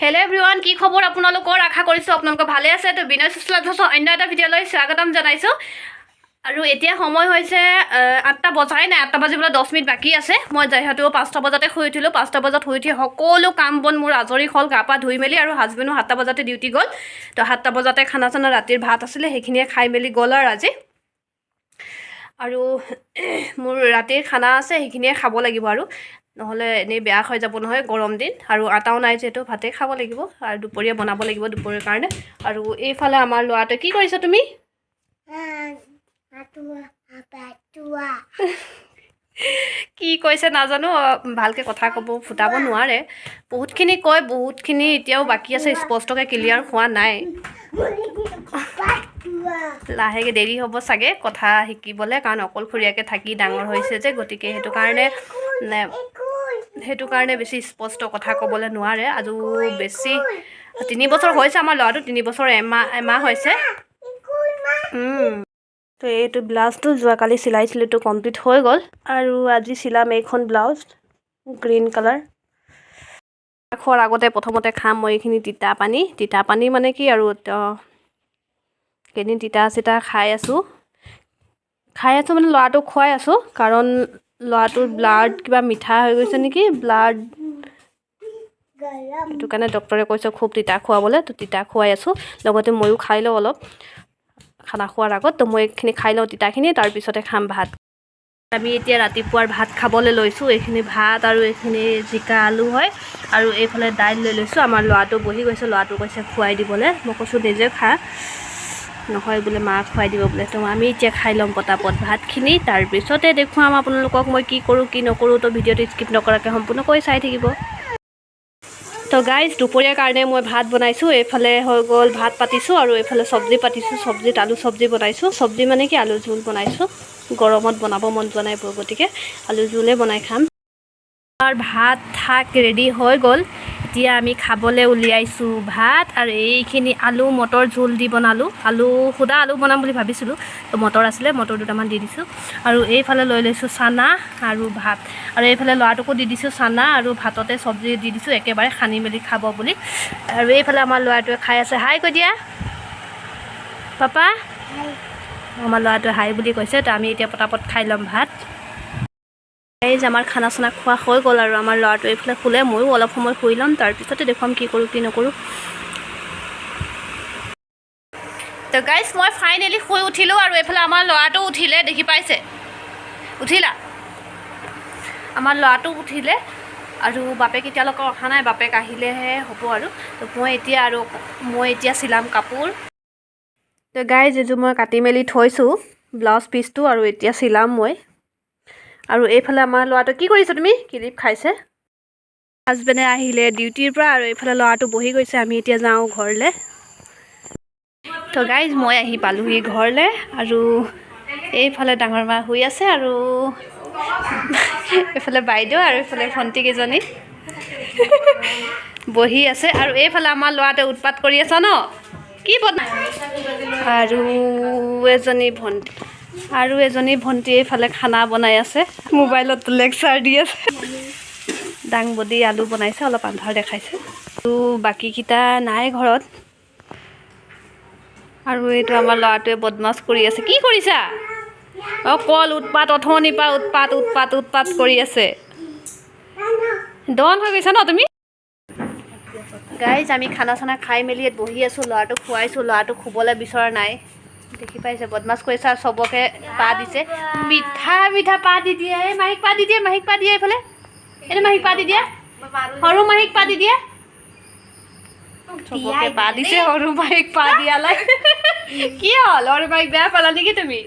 Hello' everyone, কি খবৰ আপোনালোকৰ? আশা কৰিছোঁ আপোনালোক ভালে আছে। তো বিনয় সুশীলা ধৰ অন্য এটা ভিডিঅ'লৈ স্বাগতম জনাইছোঁ। আৰু এতিয়া সময় হৈছে 8টা বজাই নাই, 8টা বাজিবলৈ 10 মিনিট বাকী আছে। মই যিহেতু 5টা বজাতে শুই উঠিলোঁ। 5টা বজাত শুই উঠি সকলো কাম বন মোৰ আজৰি হ'ল, গা পা ধুই মেলি। আৰু হাজবেণ্ডো 7টা বজাতে ডিউটি গ'ল। তো 7টা বজাতে খানা চানা ৰাতিৰ ভাত আছিলে, সেইখিনিয়ে খাই মেলি গ'ল আৰু আজি। আৰু মোৰ ৰাতিৰ খানা আছে, সেইখিনিয়ে খাব লাগিব আৰু নহ'লে এনেই বেয়া হৈ যাব নহয়, গৰম দিন। আৰু আটাও নাই যিহেতু ভাতেই খাব লাগিব। আৰু দুপৰীয়া বনাব লাগিব দুপৰীয়াৰ কাৰণে। আৰু এইফালে আমাৰ ল'ৰাটোৱে কি কৰিছা তুমি? কি কৈছে নাজানো, ভালকৈ কথা ক'ব ফুটাব নোৱাৰে। বহুতখিনি কয়, বহুতখিনি এতিয়াও বাকী আছে, স্পষ্টকৈ ক্লিয়াৰ হোৱা নাই। লাহেকৈ দেৰি হ'ব চাগে কথা শিকিবলৈ, কাৰণ অকলশৰীয়াকৈ থাকি ডাঙৰ হৈছে যে, গতিকে সেইটো কাৰণে বেছি স্পষ্ট কথা ক'বলৈ নোৱাৰে। আৰু বেছি 3 বছৰ হৈছে আমাৰ ল'ৰাটো, 3 বছৰ এমাহ হৈছে। তো এইটো ব্লাউজটো যোৱাকালি চিলাইছিলোঁ, এইটো কমপ্লিট হৈ গ'ল। আৰু আজি চিলাম এইখন ব্লাউজ, গ্ৰীণ কালাৰ। খোৱাৰ আগতে প্ৰথমতে খাম মই এইখিনি তিতা পানী মানে কি আৰু কেইদিন তিতা চিতা খাই আছোঁ মানে ল'ৰাটোক খুৱাই আছোঁ, কাৰণ ল'ৰাটোৰ ব্লাড কিবা মিঠা হৈ গৈছে নেকি, ব্লাড। সেইটো কাৰণে ডক্টৰে কৈছে খুব তিতা খুৱাবলৈ। তো তিতা খুৱাই আছোঁ, লগতে ময়ো খাই লওঁ অলপ খানা খোৱাৰ আগত। তো মই এইখিনি খাই লওঁ তিতাখিনি, তাৰপিছতে খাম ভাত। আমি এতিয়া ৰাতিপুৱাৰ ভাত খাবলৈ লৈছোঁ। এইখিনি ভাত আৰু এইখিনি জিকা আলু হয়, আৰু এইফালে দাইল লৈ লৈছোঁ। আমাৰ ল'ৰাটো বহি গৈছে, ল'ৰাটো কৈছে খুৱাই দিবলৈ। মই কৈছোঁ নিজে খা, নহয় বোলে মাক খুৱাই দিব বোলে। তো আমি এতিয়া খাই ল'ম পটাপট ভাতখিনি, তাৰপিছতে দেখুৱাম আপোনালোকক মই কি কৰোঁ কি নকৰোঁ। তো ভিডিঅ'টো স্কিপ নকৰাকৈ সম্পূৰ্ণকৈ চাই থাকিব। তো গাইজ, দুপৰীয়াৰ কাৰণে মই ভাত বনাইছোঁ। এইফালে হৈ গ'ল ভাত পাতিছোঁ, আৰু এইফালে চব্জি পাতিছোঁ। চব্জিত আলু চব্জি বনাইছোঁ। চব্জি মানে কি, আলু জোল বনাইছোঁ। গৰমত বনাব মন যোৱা নাই, গতিকে আলু জোলে বনাই খাম। আমাৰ ভাত শাক ৰেডি হৈ গ'ল। এতিয়া আমি খাবলৈ উলিয়াইছোঁ ভাত, আৰু এইখিনি আলু মটৰ জোল দি বনালোঁ। সুদা আলু বনাম বুলি ভাবিছিলোঁ, তো মটৰ আছিলে, মটৰ দুটামান দি দিছোঁ। আৰু এইফালে লৈ লৈছোঁ চানা আৰু ভাত, আৰু এইফালে ল'ৰাটোকো দি দিছোঁ চানা আৰু ভাততে চব্জি দি দিছোঁ, একেবাৰে সানি মেলি খাব বুলি। আৰু এইফালে আমাৰ ল'ৰাটোৱে খাই আছে। হাই কৈ দিয়া পাপা। আমাৰ ল'ৰাটোৱে হাই বুলি কৈছে। তো আমি এতিয়া পটাপট খাই ল'ম ভাত। এই যে আমাৰ খানা চানা খোৱা হৈ গ'ল, আৰু আমাৰ ল'ৰাটো এইফালে শুলে, ময়ো অলপ সময় শুই ল'ম, তাৰপিছতে দেখুৱাম কি কৰোঁ কি নকৰোঁ। তো গাইজ, মই ফাইনেলি শুই উঠিলোঁ, আৰু এইফালে আমাৰ ল'ৰাটো উঠিলে, দেখি পাইছে? উঠিলা? আমাৰ ল'ৰাটো উঠিলে, আৰু বাপেক এতিয়ালৈকে অহা নাই, বাপেক আহিলেহে হ'ব। আৰু তো মই এতিয়া চিলাম কাপোৰ। তো গাইজ, এইযোৰ মই কাটি মেলি থৈছোঁ ব্লাউজ পিচটো, আৰু এতিয়া চিলাম মই। আৰু এইফালে আমাৰ ল'ৰাটো কি কৰিছে তুমি? কিলিপ খাইছে। হাজবেণ্ডে আহিলে ডিউটিৰ পৰা, আৰু এইফালে ল'ৰাটো বহি গৈছে। আমি এতিয়া যাওঁ ঘৰলৈ। তো গাইজ, মই আহি পালোঁহি ঘৰলৈ, আৰু এইফালে ডাঙৰ মা শুই আছে, আৰু এইফালে বাইদেউ, আৰু এইফালে ভণ্টিকেইজনী বহি আছে। আৰু এইফালে আমাৰ ল'ৰাটোৱে উৎপাত কৰি আছা ন, কি বনাই? আৰু এজনী ভণ্টি এইফালে খানা বনাই আছে, মোবাইলত লেকচাৰ দি আছে। দাংবডি আলু বনাইছে, অলপ আন্ধাৰ দেখাইছে। আৰু বাকীকেইটা নাই ঘৰত। আৰু এইটো আমাৰ ল'ৰাটোৱে বদমাছ কৰি আছে। কি কৰিছা? অকল উৎপাত, অথনিৰ পৰা উৎপাত কৰি আছে। ডন হৈ গৈছা ন তুমি? গাইজ, আমি খানা চানা খাই মেলি ইয়াত বহি আছোঁ। ল'ৰাটোক খুৱাইছোঁ, ল'ৰাটোক শুবলৈ বিচৰা নাই, দেখি পাইছে, বদমাছ কৰিছে। আৰু চবকে পা দিছে, মিঠা পা দি দিয়ে। এই মাহীক পা দি দিয়ে, এইফালে এইটো মাহীক পা দি দিয়ে, সৰু মাহীক পা দি দিয়ে। চবকে পা দিছে, সৰু মাহীক পা দিয়ালাই। কি হ'ল, সৰু মাহীক বেয়া পালা নেকি তুমি?